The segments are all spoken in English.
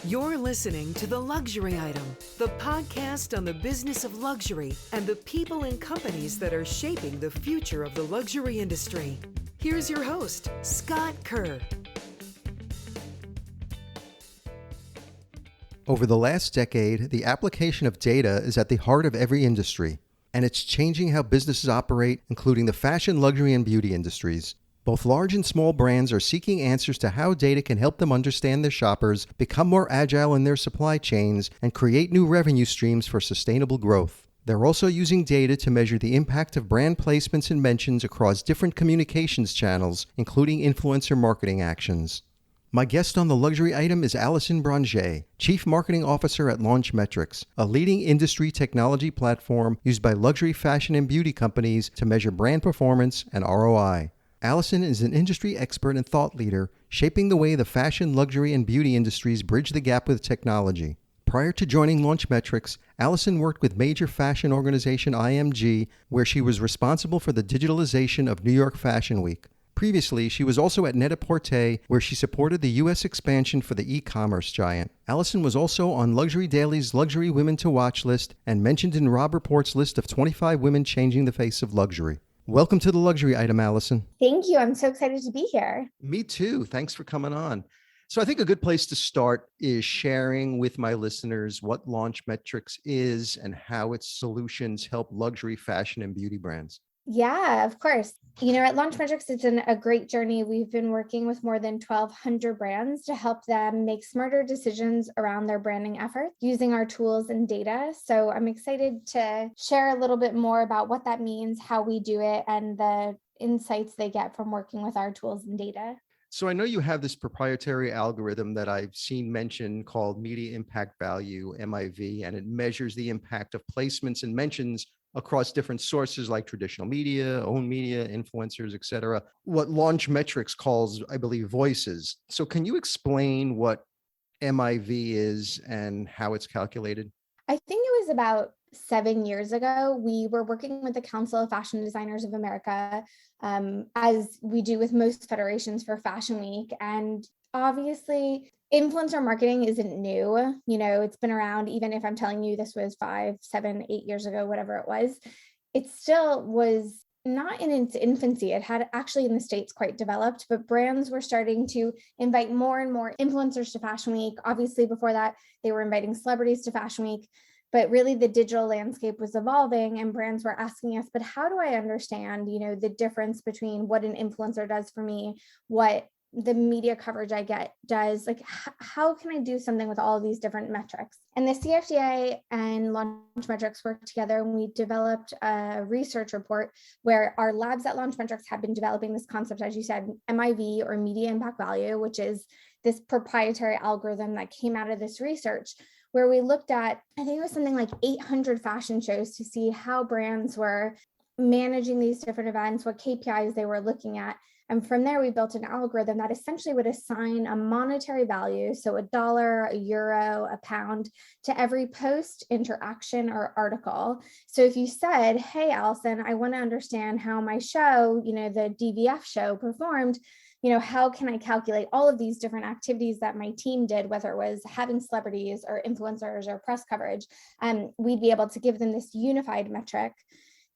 You're listening to The Luxury Item, the podcast on the business of luxury and the people and companies that are shaping the future of the luxury industry. Here's your host, Scott Kerr. Over the last decade, the application of data is at the heart of every industry, and it's changing how businesses operate, including the fashion, luxury, and beauty industries. Both large and small brands are seeking answers to how data can help them understand their shoppers, become more agile in their supply chains, and create new revenue streams for sustainable growth. They're also using data to measure the impact of brand placements and mentions across different communications channels, including influencer marketing actions. My guest on The Luxury Item is Alison Bringé, Chief Marketing Officer at Launchmetrics, a leading industry technology platform used by luxury fashion and beauty companies to measure brand performance and ROI. Alison is an industry expert and thought leader, shaping the way the fashion, luxury, and beauty industries bridge the gap with technology. Prior to joining Launchmetrics, Alison worked with major fashion organization IMG, where she was responsible for the digitalization of New York Fashion Week. Previously, she was also at Net-a-Porter, where she supported the U.S. expansion for the e-commerce giant. Alison was also on Luxury Daily's Luxury Women to Watch list and mentioned in Robb Report's list of 25 women changing the face of luxury. Welcome to The Luxury Item, Alison. Thank you. I'm so excited to be here. Me too. Thanks for coming on. So I think a good place to start is sharing with my listeners what Launchmetrics is and how its solutions help luxury fashion and beauty brands. Yeah, of course. At Launchmetrics, it's been a great journey. We've been working with more than 1,200 brands to help them make smarter decisions around their branding efforts using our tools and data. So I'm excited to share a little bit more about what that means, how we do it, and the insights they get from working with our tools and data. So I know you have this proprietary algorithm that I've seen mentioned called Media Impact Value, MIV, and it measures the impact of placements and mentions across different sources like traditional media, owned media, influencers, et cetera, what Launchmetrics calls, I believe, voices. So can you explain what MIV is and how it's calculated? I think it was about 7 years ago. We were working with the Council of Fashion Designers of America, as we do with most federations for Fashion Week. And obviously, influencer marketing isn't new. It's been around, even if I'm telling you this was 5, 7, 8 years ago, whatever it was, it still was not in its infancy. It had actually in the States quite developed, but brands were starting to invite more and more influencers to Fashion Week. Obviously, before that, they were inviting celebrities to Fashion Week, but really the digital landscape was evolving and brands were asking us, but how do I understand, the difference between what an influencer does for me, what the media coverage I get does, like how can I do something with all of these different metrics? And the CFDA and Launchmetrics worked together and we developed a research report where our labs at Launchmetrics have been developing this concept, as you said, MIV or Media Impact Value, which is this proprietary algorithm that came out of this research where we looked at, I think it was something like 800 fashion shows to see how brands were managing these different events, what KPIs they were looking at. And from there, we built an algorithm that essentially would assign a monetary value, so $1, €1, £1, to every post, interaction, or article. So if you said, hey, Alison, I want to understand how my show, the DVF show performed, how can I calculate all of these different activities that my team did, whether it was having celebrities or influencers or press coverage, we'd be able to give them this unified metric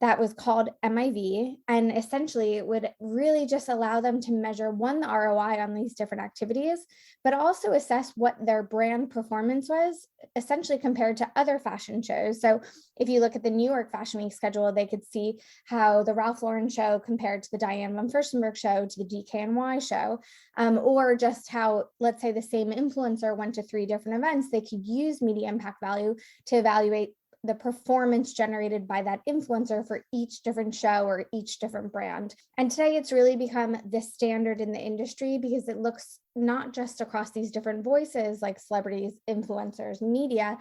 that was called MIV, and essentially it would really just allow them to measure the ROI on these different activities, but also assess what their brand performance was, essentially compared to other fashion shows. So if you look at the New York Fashion Week schedule, they could see how the Ralph Lauren show compared to the Diane von Furstenberg show, to the DKNY show, or just how, let's say the same influencer went to 3 different events, they could use media impact value to evaluate the performance generated by that influencer for each different show or each different brand. And today it's really become the standard in the industry because it looks not just across these different voices like celebrities, influencers, media,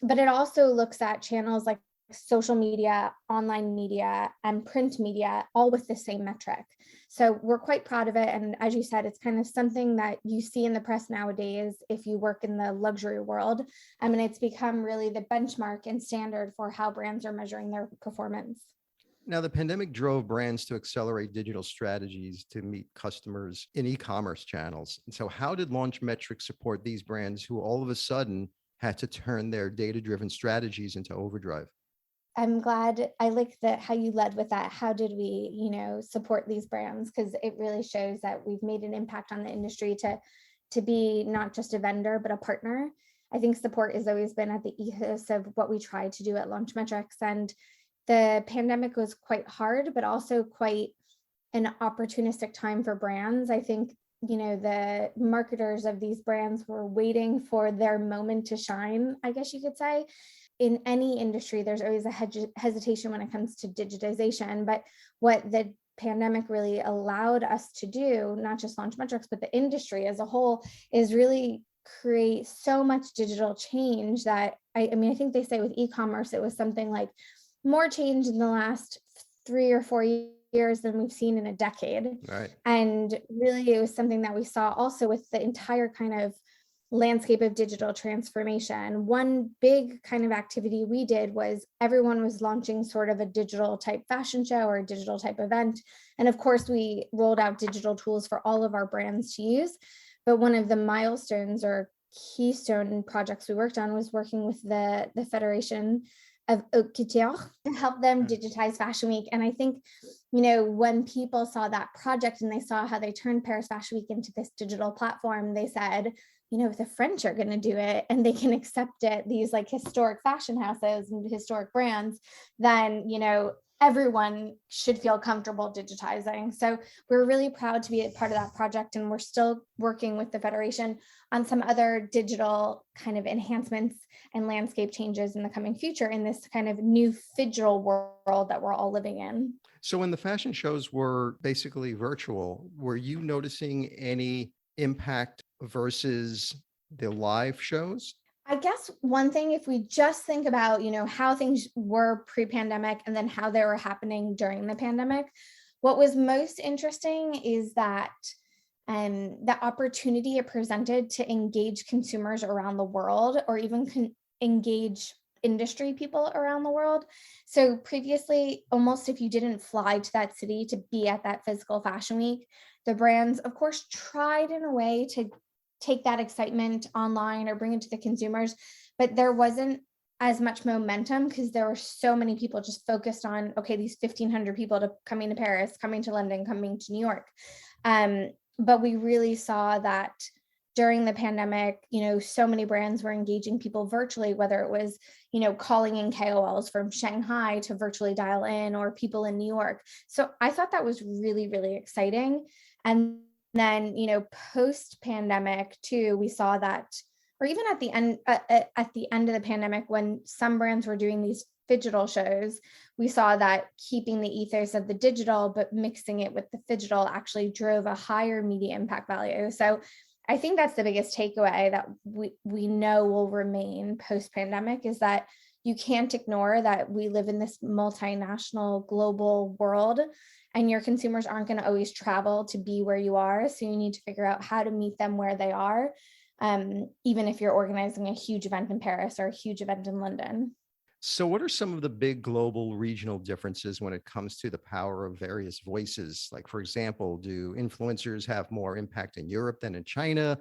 but it also looks at channels like social media, online media, and print media, all with the same metric. So we're quite proud of it. And as you said, it's kind of something that you see in the press nowadays if you work in the luxury world. And it's become really the benchmark and standard for how brands are measuring their performance. Now, the pandemic drove brands to accelerate digital strategies to meet customers in e-commerce channels. And so how did Launchmetrics support these brands who all of a sudden had to turn their data-driven strategies into overdrive? I'm glad. I like that how you led with that. How did we, support these brands? Because it really shows that we've made an impact on the industry to be not just a vendor, but a partner. I think support has always been at the ethos of what we try to do at Launchmetrics. And the pandemic was quite hard, but also quite an opportunistic time for brands. I think, the marketers of these brands were waiting for their moment to shine, I guess you could say. In any industry, there's always a hesitation when it comes to digitization. But what the pandemic really allowed us to do, not just Launchmetrics, but the industry as a whole, is really create so much digital change that I think they say with e-commerce, it was something like more change in the last 3 or 4 years than we've seen in a decade. Right. And really, it was something that we saw also with the entire kind of landscape of digital transformation. One big kind of activity we did was everyone was launching sort of a digital type fashion show or a digital type event. And of course, we rolled out digital tools for all of our brands to use. But one of the milestones or keystone projects we worked on was working with the Federation of Haute Couture to help them digitize Fashion Week. And I think, when people saw that project and they saw how they turned Paris Fashion Week into this digital platform, they said, if the French are going to do it and they can accept it, these like historic fashion houses and historic brands, then, everyone should feel comfortable digitizing. So we're really proud to be a part of that project. And we're still working with the Federation on some other digital kind of enhancements and landscape changes in the coming future in this kind of new digital world that we're all living in. So when the fashion shows were basically virtual, were you noticing any impact versus the live shows? I guess one thing, if we just think about, how things were pre-pandemic and then how they were happening during the pandemic, what was most interesting is that the opportunity it presented to engage consumers around the world, or even engage industry people around the world. So previously, almost if you didn't fly to that city to be at that physical fashion week, the brands, of course, tried in a way to take that excitement online or bring it to the consumers, but there wasn't as much momentum because there were so many people just focused on, okay, these 1,500 people coming to Paris, coming to London, coming to New York. But we really saw that during the pandemic, so many brands were engaging people virtually, whether it was, calling in KOLs from Shanghai to virtually dial in, or people in New York. So I thought that was really, really exciting. And then, post pandemic too, we saw that, or even at the end of the pandemic, when some brands were doing these phygital shows, we saw that keeping the ethos of the digital, but mixing it with the phygital actually drove a higher media impact value. So I think that's the biggest takeaway that we know will remain post pandemic, is that you can't ignore that we live in this multinational global world, and your consumers aren't going to always travel to be where you are. So you need to figure out how to meet them where they are, even if you're organizing a huge event in Paris or a huge event in London. So what are some of the big global regional differences when it comes to the power of various voices? Like, for example, do influencers have more impact in Europe than in China?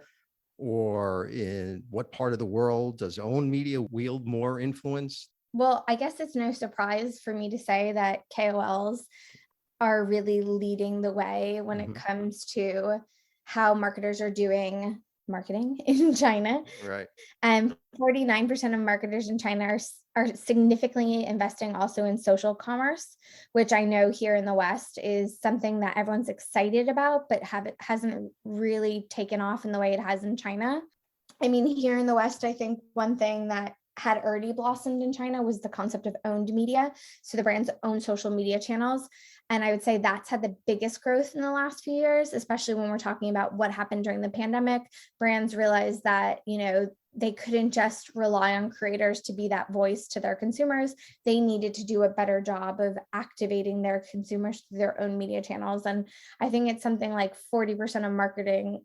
Or in what part of the world does owned media wield more influence? Well, I guess it's no surprise for me to say that KOLs are really leading the way when it comes to how marketers are doing marketing in China. Right. 49% of marketers in China are significantly investing also in social commerce, which I know here in the West is something that everyone's excited about, but hasn't really taken off in the way it has in China. I mean, here in the West, I think one thing that had already blossomed in China was the concept of owned media. So the brands own social media channels. And I would say that's had the biggest growth in the last few years, especially when we're talking about what happened during the pandemic. Brands realized that, they couldn't just rely on creators to be that voice to their consumers. They needed to do a better job of activating their consumers through their own media channels. And I think it's something like 40%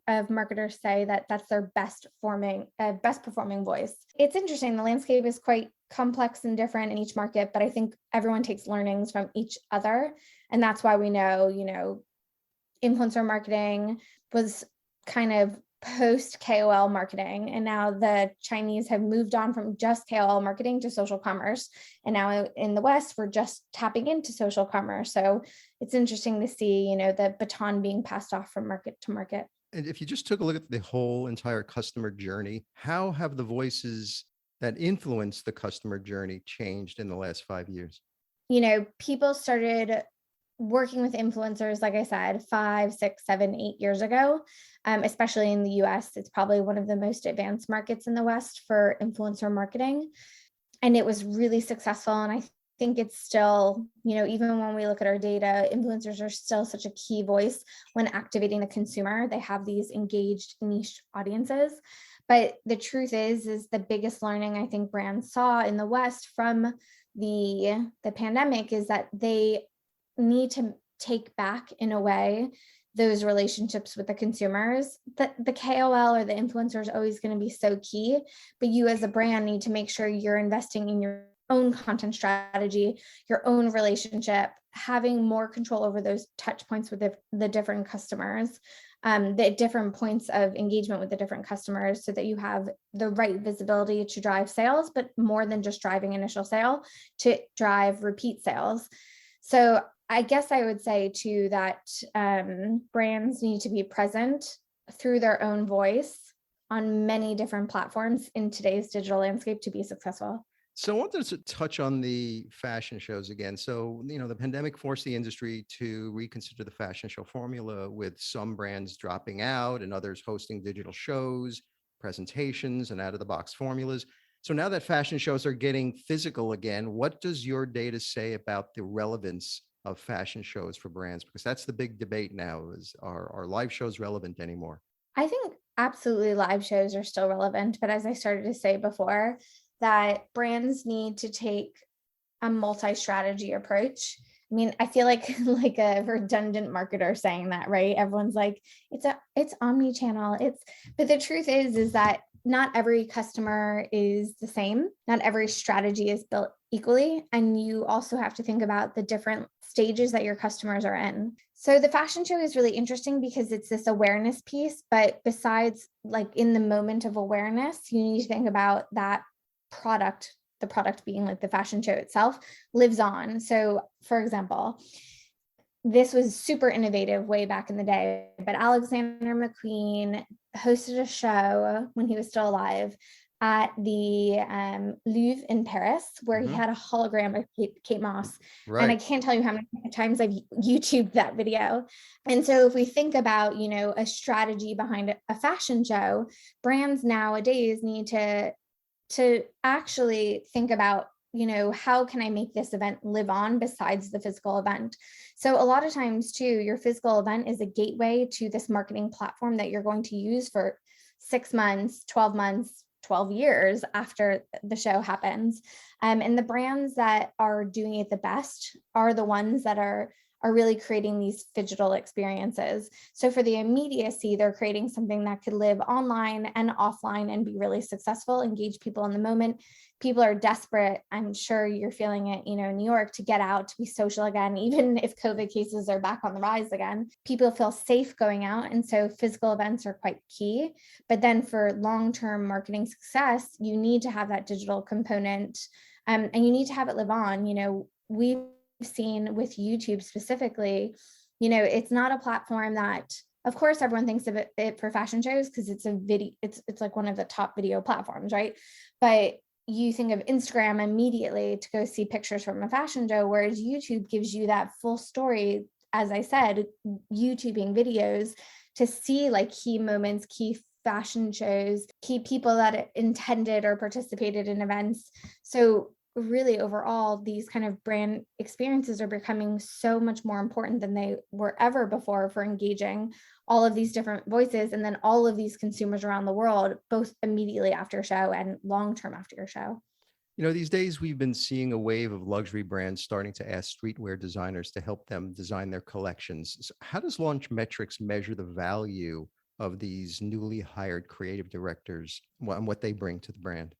of marketers say that that's their best performing voice. It's interesting. The landscape is quite complex and different in each market, but I think everyone takes learnings from each other. And that's why we know, influencer marketing was kind of post KOL marketing. And now the Chinese have moved on from just KOL marketing to social commerce. And now in the West, we're just tapping into social commerce. So it's interesting to see, the baton being passed off from market to market. And if you just took a look at the whole entire customer journey, how have the voices that influence the customer journey changed in the last 5 years? People started working with influencers, like I said, 5, 6, 7, 8 years ago, especially in the US. It's probably one of the most advanced markets in the West for influencer marketing. And it was really successful. And I think it's still, even when we look at our data, influencers are still such a key voice when activating the consumer. They have these engaged niche audiences. But the truth is the biggest learning I think brands saw in the West from the pandemic is that they need to take back, in a way, those relationships with the consumers. The KOL or the influencer is always going to be so key, but you as a brand need to make sure you're investing in your own content strategy, your own relationship, having more control over those touch points with the different customers, the different points of engagement with the different customers, so that you have the right visibility to drive sales, but more than just driving initial sale, to drive repeat sales. So I guess I would say too that brands need to be present through their own voice on many different platforms in today's digital landscape to be successful. So I wanted to touch on the fashion shows again. So, the pandemic forced the industry to reconsider the fashion show formula, with some brands dropping out and others hosting digital shows, presentations, and out-of-the-box formulas. So now that fashion shows are getting physical again, what does your data say about the relevance of fashion shows for brands? Because that's the big debate now: is are live shows relevant anymore? I think absolutely live shows are still relevant, but as I started to say before, that brands need to take a multi-strategy approach. I mean, I feel like a redundant marketer saying that, right? Everyone's like, it's omnichannel. But the truth is that not every customer is the same. Not every strategy is built equally. And you also have to think about the different stages that your customers are in. So the fashion show is really interesting because it's this awareness piece, but besides, in the moment of awareness, you need to think about that product, the product being the fashion show itself, lives on. So for example, this was super innovative way back in the day, but Alexander McQueen hosted a show when he was still alive at the Louvre in Paris, where he had a hologram of Kate Moss. Right. And I can't tell you how many times I've YouTubed that video. And so if we think about, a strategy behind a fashion show, brands nowadays need to actually think about, how can I make this event live on besides the physical event? So a lot of times too, your physical event is a gateway to this marketing platform that you're going to use for 6 months, 12 months, 12 years after the show happens. And the brands that are doing it the best are the ones that are really creating these digital experiences. So for the immediacy, they're creating something that could live online and offline and be really successful, engage people in the moment. People are desperate. I'm sure you're feeling it, in New York, to get out, to be social again, even if COVID cases are back on the rise again. People feel safe going out. And so physical events are quite key. But then for long-term marketing success, you need to have that digital component, and you need to have it live on. We've seen with YouTube specifically, it's not a platform that, of course, everyone thinks of it for fashion shows because it's a video, it's like one of the top video platforms, right? But you think of Instagram immediately to go see pictures from a fashion show, whereas YouTube gives you that full story, as I said, YouTubing videos to see key moments, key fashion shows, key people that intended or participated in events. So really overall, these kind of brand experiences are becoming so much more important than they were ever before for engaging all of these different voices and then all of these consumers around the world, both immediately after a show and long-term after your show. These days we've been seeing a wave of luxury brands starting to ask streetwear designers to help them design their collections. So how does Launchmetrics measure the value of these newly hired creative directors and what they bring to the brand?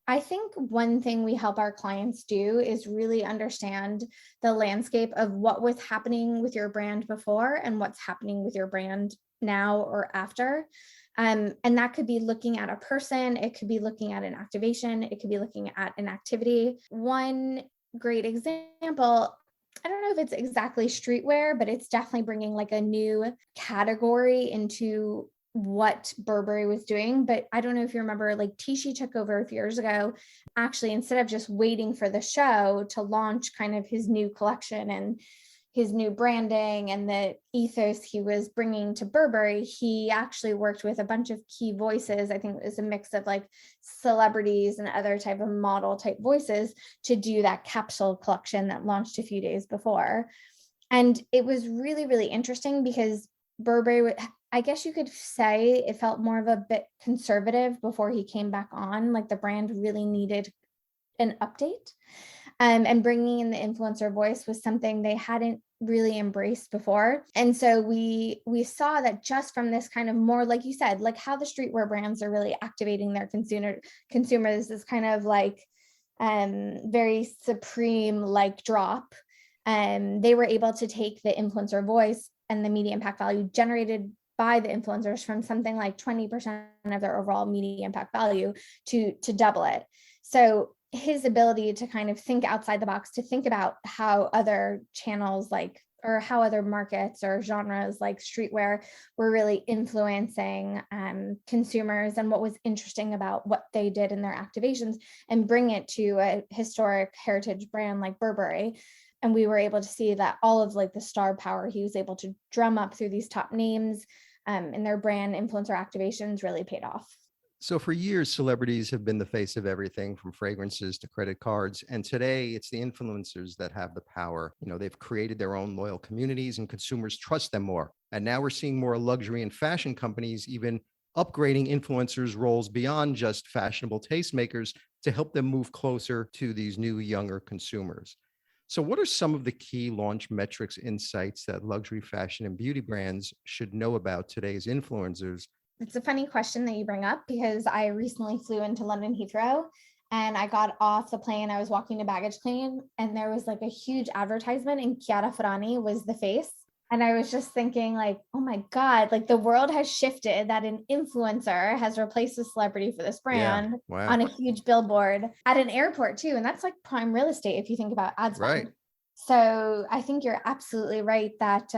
I think one thing we help our clients do is really understand the landscape of what was happening with your brand before and what's happening with your brand now or after. And that could be looking at a person, it could be looking at an activation, it could be looking at an activity. One great example, I don't know if it's exactly streetwear, but it's definitely bringing like a new category into what Burberry was doing. But I don't know if you remember, like Tishi took over a few years ago, actually, instead of just waiting for the show to launch kind of his new collection and his new branding and the ethos he was bringing to Burberry, he actually worked with a bunch of key voices. I think it was a mix of like celebrities and other type of model type voices to do that capsule collection that launched a few days before. And it was really, really interesting because Burberry, I guess you could say it felt more of a bit conservative before he came back on. Like the brand really needed an update. And bringing in the influencer voice was something they hadn't really embraced before. And so we saw that just from this kind of more, like you said, like how the streetwear brands are really activating their consumers, this kind of like very supreme like drop. They were able to take the influencer voice and the media impact value generated by the influencers from something like 20% of their overall media impact value to double it. So his ability to kind of think outside the box, to think about how other channels like, or how other markets or genres like streetwear were really influencing consumers and what was interesting about what they did in their activations, and bring it to a historic heritage brand like Burberry. And we were able to see that all of like the star power he was able to drum up through these top names in their brand influencer activations really paid off. So for years, celebrities have been the face of everything from fragrances to credit cards. And today it's the influencers that have the power. They've created their own loyal communities and consumers trust them more. And now we're seeing more luxury and fashion companies even upgrading influencers' roles beyond just fashionable tastemakers to help them move closer to these new, younger consumers. So what are some of the key Launchmetrics insights that luxury fashion and beauty brands should know about today's influencers? It's a funny question that you bring up because I recently flew into London Heathrow and I got off the plane. I was walking to baggage claim and there was like a huge advertisement and Chiara Ferragni was the face. And I was just thinking like, oh my God, like the world has shifted, that an influencer has replaced a celebrity for this brand on a huge billboard at an airport too. And that's like prime real estate if you think about ad spend. Right. So I think you're absolutely right that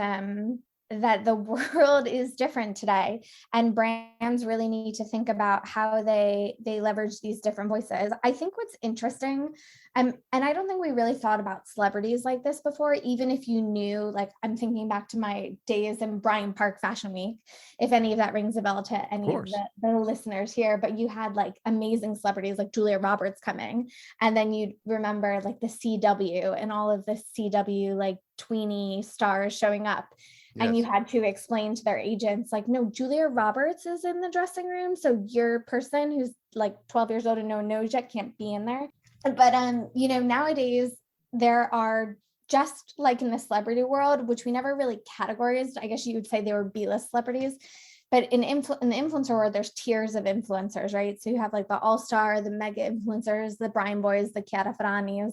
that the world is different today, and brands really need to think about how they leverage these different voices. I think what's interesting, and I don't think we really thought about celebrities like this before, even if you knew, like I'm thinking back to my days in Bryant Park Fashion Week, if any of that rings a bell to any of the listeners here, but you had like amazing celebrities like Julia Roberts coming, and then you'd remember like the CW and all of the CW like tweeny stars showing up. Yes. And you had to explain to their agents, like, no, Julia Roberts is in the dressing room. So your person who's like 12 years old and no one knows yet can't be in there. But, nowadays there are, just like in the celebrity world, which we never really categorized, I guess you would say they were B-list celebrities. But in the influencer world, there's tiers of influencers, right? So you have like the all-star, the mega influencers, the Brian Boys, the Chiara Ferragnis.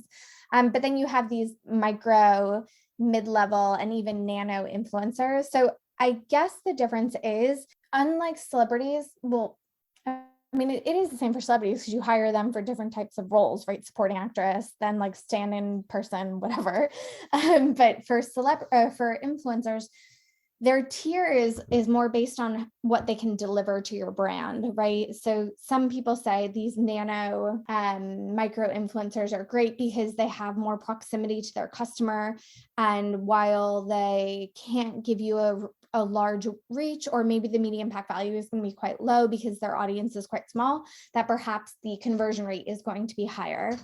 But then you have these micro, mid-level, and even nano influencers. So I guess the difference is, unlike celebrities, well, I mean, it is the same for celebrities because you hire them for different types of roles, right? Supporting actress, then like stand-in person, whatever. But for influencers, their tier is more based on what they can deliver to your brand, right? So some people say these nano micro influencers are great because they have more proximity to their customer. And while they can't give you a large reach, or maybe the media impact value is going to be quite low because their audience is quite small, that perhaps the conversion rate is going to be higher.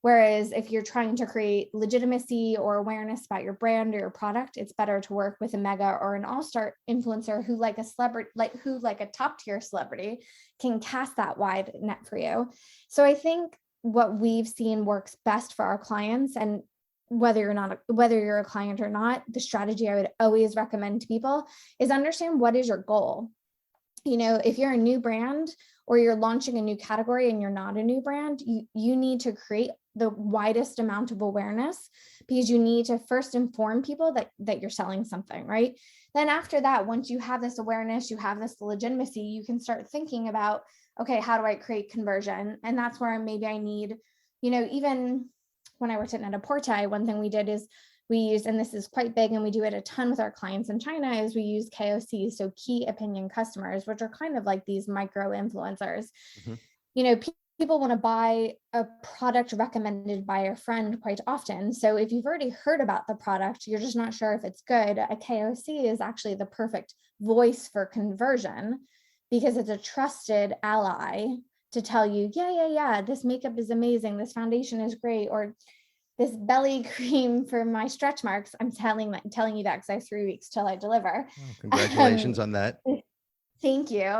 Whereas if you're trying to create legitimacy or awareness about your brand or your product, it's better to work with a mega or an all-star influencer who like a top tier celebrity can cast that wide net for you. So I think what we've seen works best for our clients, and whether you're a client or not, the strategy I would always recommend to people is understand what is your goal. if you're a new brand or you're launching a new category and you're not a new brand, you need to create the widest amount of awareness, because you need to first inform people that you're selling something, right? Then after that, once you have this awareness, you have this legitimacy, you can start thinking about, okay, how do I create conversion? And that's where maybe I need, even when I worked at Net-a-Porter, one thing we did is we use, and this is quite big and we do it a ton with our clients in China, is we use KOCs, so key opinion customers, which are kind of like these micro influencers. People want to buy a product recommended by a friend quite often. So if you've already heard about the product, you're just not sure if it's good, a KOC is actually the perfect voice for conversion, because it's a trusted ally to tell you, yeah, this makeup is amazing, this foundation is great, or this belly cream for my stretch marks. I'm telling you that because I have 3 weeks till I deliver. Oh, congratulations on that. Thank you.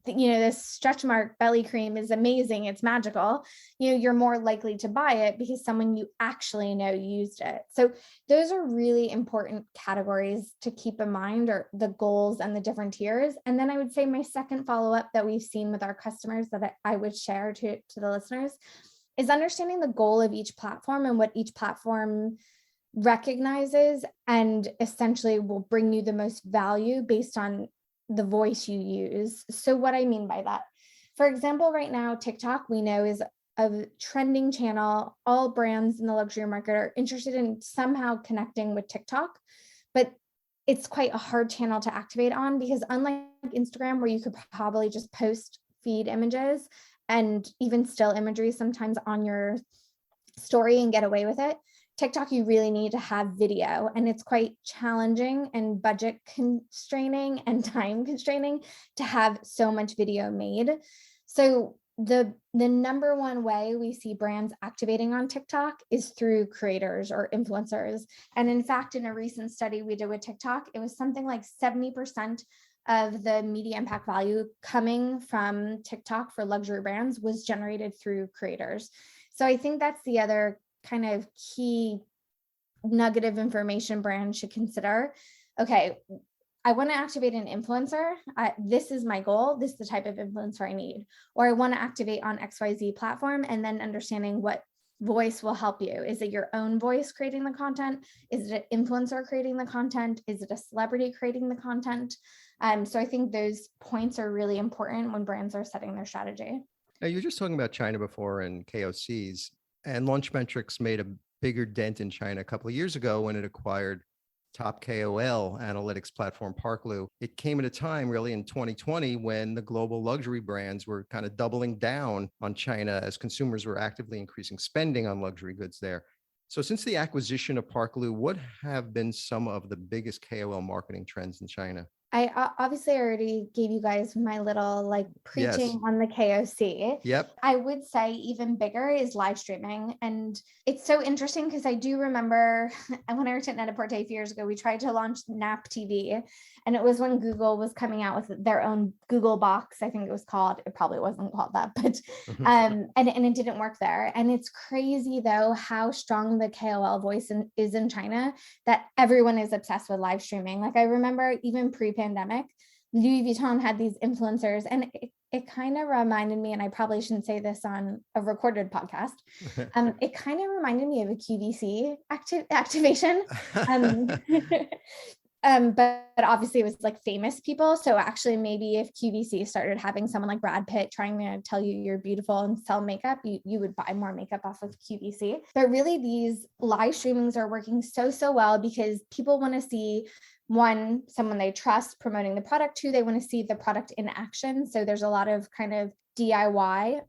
This stretch mark belly cream is amazing. It's magical. You're more likely to buy it because someone you actually know used it. So those are really important categories to keep in mind, or the goals and the different tiers. And then I would say my second follow-up that we've seen with our customers that I would share to the listeners is understanding the goal of each platform and what each platform recognizes and essentially will bring you the most value based on the voice you use. So what I mean by that, for example, right now, TikTok, we know, is a trending channel. All brands in the luxury market are interested in somehow connecting with TikTok, but it's quite a hard channel to activate on, because unlike Instagram, where you could probably just post feed images and even still imagery sometimes on your story and get away with it, TikTok, you really need to have video, and it's quite challenging and budget constraining and time constraining to have so much video made. So the number one way we see brands activating on TikTok is through creators or influencers. And in fact, in a recent study we did with TikTok, it was something like 70% of the media impact value coming from TikTok for luxury brands was generated through creators. So I think that's the other kind of key nugget of information brands should consider. Okay, I want to activate an influencer. This is my goal. This is the type of influencer I need. Or I want to activate on XYZ platform, and then understanding what voice will help you. Is it your own voice creating the content? Is it an influencer creating the content? Is it a celebrity creating the content? So I think those points are really important when brands are setting their strategy. Now, you were just talking about China before and KOCs, and Launchmetrics made a bigger dent in China a couple of years ago when it acquired top KOL analytics platform Parkloo. It came at a time really in 2020 when the global luxury brands were kind of doubling down on China as consumers were actively increasing spending on luxury goods there. So since the acquisition of Parkloo, what have been some of the biggest KOL marketing trends in China? I obviously already gave you guys my little preaching Yes. on the KOC. Yep. I would say even bigger is live streaming. And it's so interesting because I do remember when I worked at Net-a-Porter a few years ago, we tried to launch Nap TV. And it was when Google was coming out with their own Google Box, I think it was called. It probably wasn't called that, but and it didn't work there. And it's crazy though how strong the KOL voice is in China, that everyone is obsessed with live streaming. I remember even pre-pandemic, Louis Vuitton had these influencers, and it kind of reminded me, and I probably shouldn't say this on a recorded podcast, it kind of reminded me of a QVC activation. But obviously it was famous people. So actually maybe if QVC started having someone like Brad Pitt trying to tell you you're beautiful and sell makeup, you would buy more makeup off of QVC. But really these live streamings are working so well because people want to see, one, someone they trust promoting the product. Two, they want to see the product in action. So there's a lot of kind of DIY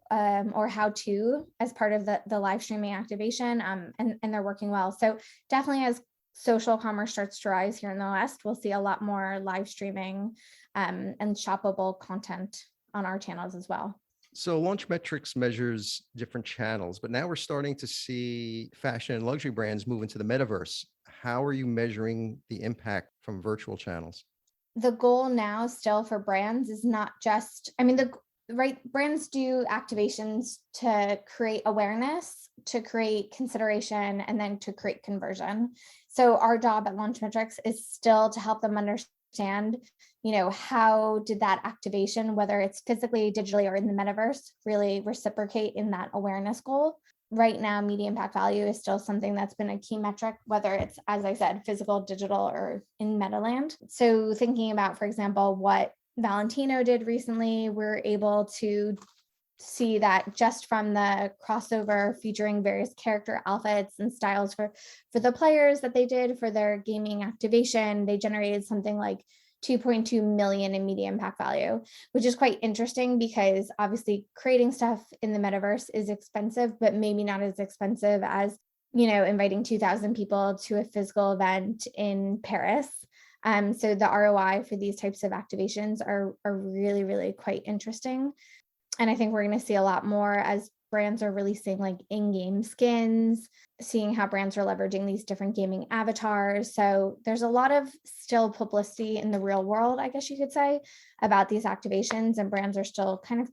or how to as part of the live streaming activation, and they're working well. So definitely as social commerce starts to rise here in the West, we'll see a lot more live streaming and shoppable content on our channels as well. So Launchmetrics measures different channels, but now we're starting to see fashion and luxury brands move into the metaverse. How are you measuring the impact from virtual channels? The goal now still for brands is not just, brands do activations to create awareness, to create consideration, and then to create conversion. So our job at Launchmetrics is still to help them understand understand, how did that activation, whether it's physically, digitally, or in the metaverse, really reciprocate in that awareness goal. Right now, media impact value is still something that's been a key metric, whether it's, as I said, physical, digital, or in Metaland. So thinking about, for example, what Valentino did recently, we're able to see that just from the crossover featuring various character outfits and styles for the players that they did for their gaming activation, they generated something like 2.2 million in media impact value, which is quite interesting because obviously creating stuff in the metaverse is expensive, but maybe not as expensive as, inviting 2,000 people to a physical event in Paris. So the ROI for these types of activations are really, really quite interesting. And I think we're going to see a lot more as brands are releasing like in-game skins, seeing how brands are leveraging these different gaming avatars. So there's a lot of still publicity in the real world, I guess you could say, about these activations, and brands are still kind of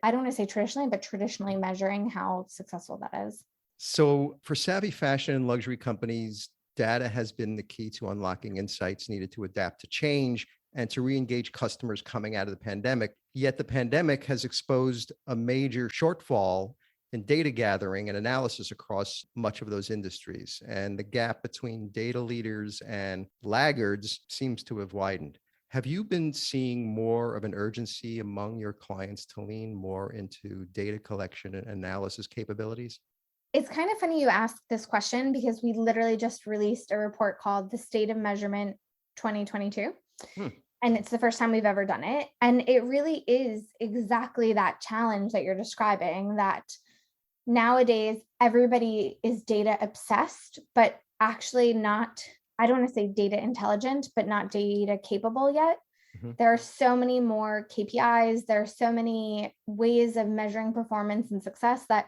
I don't want to say traditionally, but traditionally measuring how successful that is. So for savvy fashion and luxury companies, data has been the key to unlocking insights needed to adapt to change and to re-engage customers coming out of the pandemic. Yet the pandemic has exposed a major shortfall in data gathering and analysis across much of those industries. And the gap between data leaders and laggards seems to have widened. Have you been seeing more of an urgency among your clients to lean more into data collection and analysis capabilities? It's kind of funny you ask this question because we literally just released a report called the State of Measurement 2022. And it's the first time we've ever done it. And it really is exactly that challenge that you're describing, that nowadays everybody is data obsessed, but actually not, I don't want to say data intelligent, but not data capable yet. There are so many more KPIs. There are so many ways of measuring performance and success that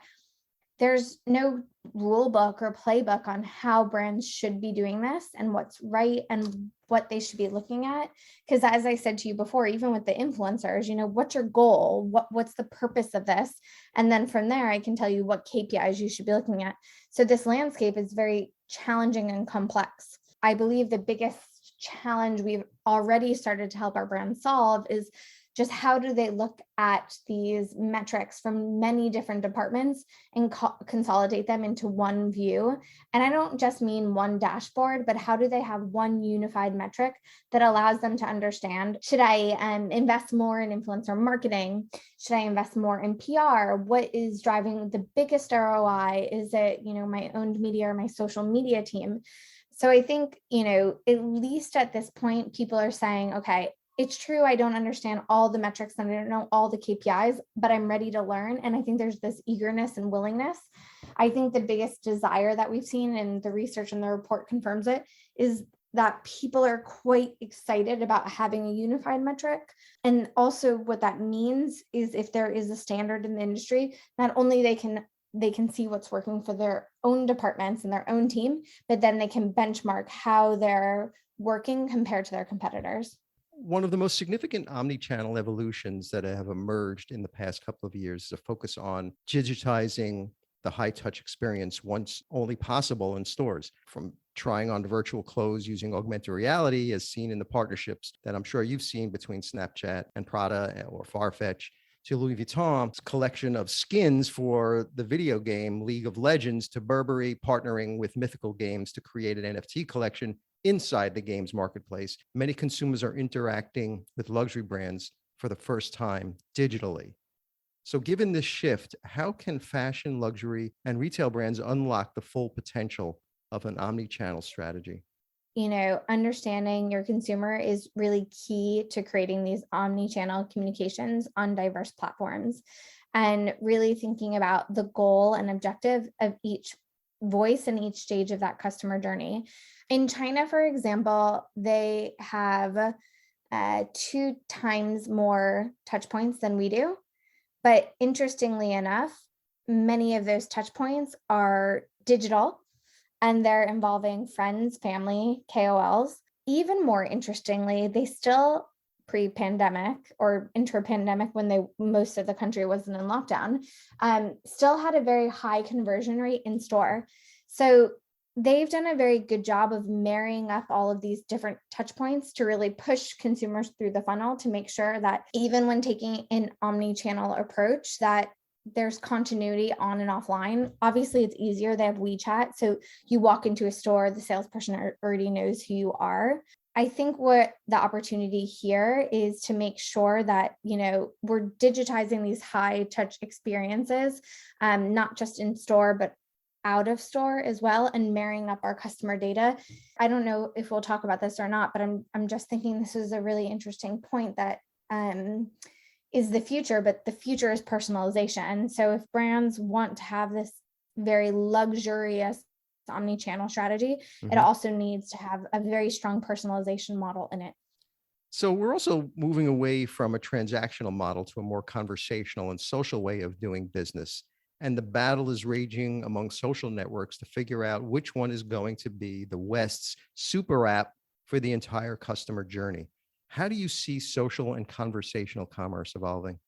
there's no rule book or playbook on how brands should be doing this and what's right and what they should be looking at. Because as I said to you before, even with the influencers, what's your goal? What's the purpose of this? And then from there, I can tell you what KPIs you should be looking at. So this landscape is very challenging and complex. I believe the biggest challenge we've already started to help our brands solve is just how do they look at these metrics from many different departments and consolidate them into one view. And I don't just mean one dashboard, but how do they have one unified metric that allows them to understand, should I invest more in influencer marketing? Should I invest more in PR? What is driving the biggest ROI? Is it, my owned media or my social media team? So I think, at least at this point, people are saying, okay, it's true, I don't understand all the metrics and I don't know all the KPIs, but I'm ready to learn. And I think there's this eagerness and willingness. I think the biggest desire that we've seen, and the research and the report confirms it, is that people are quite excited about having a unified metric. And also what that means is if there is a standard in the industry, not only they can see what's working for their own departments and their own team, but then they can benchmark how they're working compared to their competitors. One of the most significant omnichannel evolutions that have emerged in the past couple of years is a focus on digitizing the high-touch experience once only possible in stores, from trying on virtual clothes using augmented reality, as seen in the partnerships that I'm sure you've seen between Snapchat and Prada or Farfetch, to Louis Vuitton's collection of skins for the video game League of Legends, to Burberry partnering with Mythical Games to create an NFT collection inside the games marketplace. Many consumers are interacting with luxury brands for the first time digitally. So given this shift, how can fashion, luxury, and retail brands unlock the full potential of an omni-channel strategy? Understanding your consumer is really key to creating these omni-channel communications on diverse platforms, and really thinking about the goal and objective of each voice in each stage of that customer journey. In China, for example, they have 2 times more touch points than we do. But interestingly enough, many of those touch points are digital, and they're involving friends, family, KOLs. Even more interestingly, they still, pre-pandemic or inter-pandemic, when most of the country wasn't in lockdown, still had a very high conversion rate in store. So they've done a very good job of marrying up all of these different touch points to really push consumers through the funnel to make sure that even when taking an omni-channel approach, that there's continuity on and offline. Obviously, it's easier. They have WeChat. So you walk into a store, the salesperson already knows who you are. I think what the opportunity here is to make sure that, we're digitizing these high touch experiences, not just in store, but out of store as well, and marrying up our customer data. I don't know if we'll talk about this or not, but I'm just thinking this is a really interesting point that is the future, but the future is personalization. So if brands want to have this very luxurious omni-channel strategy, it also needs to have a very strong personalization model in it. So we're also moving away from a transactional model to a more conversational and social way of doing business. And the battle is raging among social networks to figure out which one is going to be the West's super app for the entire customer journey. How do you see social and conversational commerce evolving?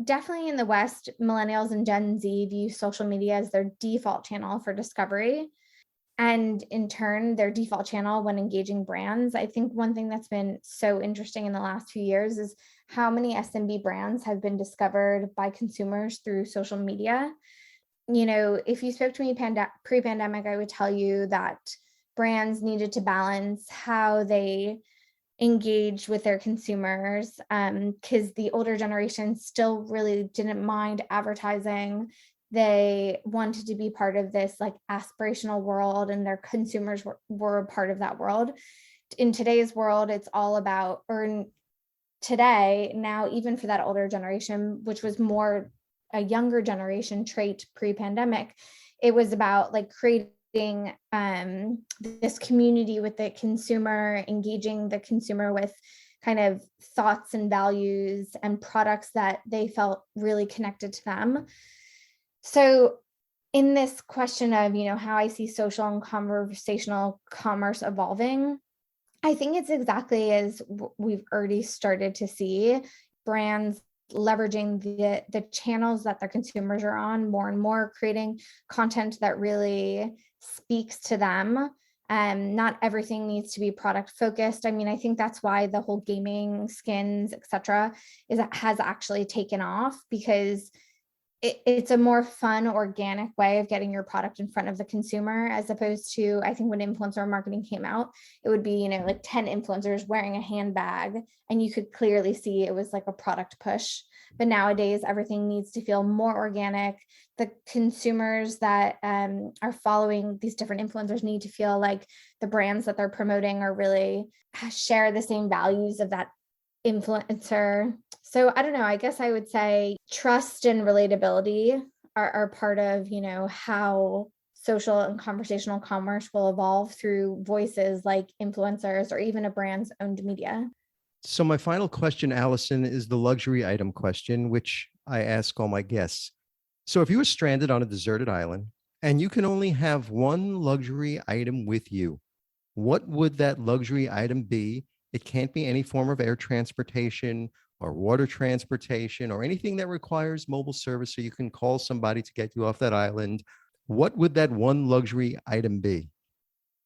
Definitely in the West, millennials and Gen Z view social media as their default channel for discovery, and in turn, their default channel when engaging brands. I think one thing that's been so interesting in the last few years is how many SMB brands have been discovered by consumers through social media. If you spoke to me pre-pandemic, I would tell you that brands needed to balance how they engage with their consumers, because the older generation still really didn't mind advertising. They wanted to be part of this like aspirational world, and their consumers were a part of that world. In today's world, it's all about today, now, even for that older generation, which was more a younger generation trait pre-pandemic, it was about like creating this community with the consumer, engaging the consumer with kind of thoughts and values and products that they felt really connected to them. So in this question of, how I see social and conversational commerce evolving, I think it's exactly as we've already started to see brands leveraging the channels that their consumers are on more and more, creating content that really speaks to them. Not everything needs to be product focused. I mean, I think that's why the whole gaming, skins, etc., has actually taken off, because it's a more fun, organic way of getting your product in front of the consumer, as opposed to, I think when influencer marketing came out, it would be, like 10 influencers wearing a handbag, and you could clearly see it was like a product push. But nowadays, everything needs to feel more organic. The consumers that are following these different influencers need to feel like the brands that they're promoting are really share the same values of that influencer. So I don't know, I guess I would say trust and relatability are part of, how social and conversational commerce will evolve through voices like influencers or even a brand's owned media. So my final question, Alison, is the luxury item question, which I ask all my guests. So if you were stranded on a deserted island and you can only have one luxury item with you, what would that luxury item be? It can't be any form of air transportation or water transportation or anything that requires mobile service, so you can call somebody to get you off that island. What would that one luxury item be?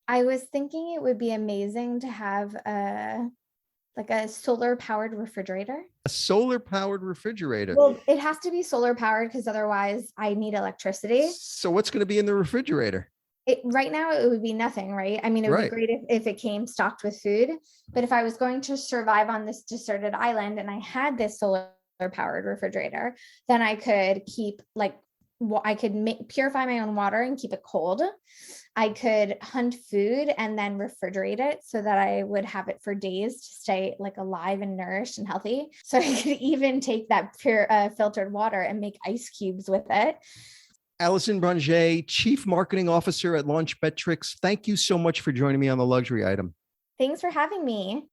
I was thinking it would be amazing to have a solar powered refrigerator. A solar powered refrigerator. Well, it has to be solar powered because otherwise I need electricity. So what's going to be in the refrigerator? Right now it would be nothing, right? I mean, it would be great if it came stocked with food, but if I was going to survive on this deserted island and I had this solar powered refrigerator, then I could keep purify my own water and keep it cold. I could hunt food and then refrigerate it so that I would have it for days to stay like alive and nourished and healthy. So I could even take that pure filtered water and make ice cubes with it. Alison Bringé, Chief Marketing Officer at Launchmetrics, thank you so much for joining me on the luxury item. Thanks for having me.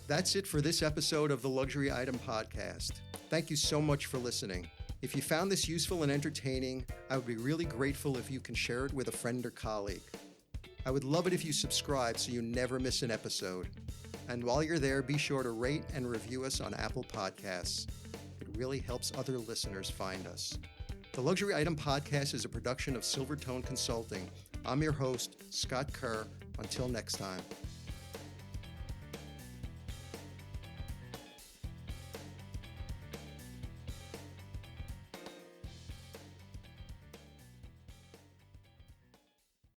That's it for this episode of the Luxury Item Podcast. Thank you so much for listening. If you found this useful and entertaining, I would be really grateful if you can share it with a friend or colleague. I would love it if you subscribe so you never miss an episode. And while you're there, be sure to rate and review us on Apple Podcasts. It really helps other listeners find us. The Luxury Item Podcast is a production of Silvertone Consulting. I'm your host, Scott Kerr. Until next time.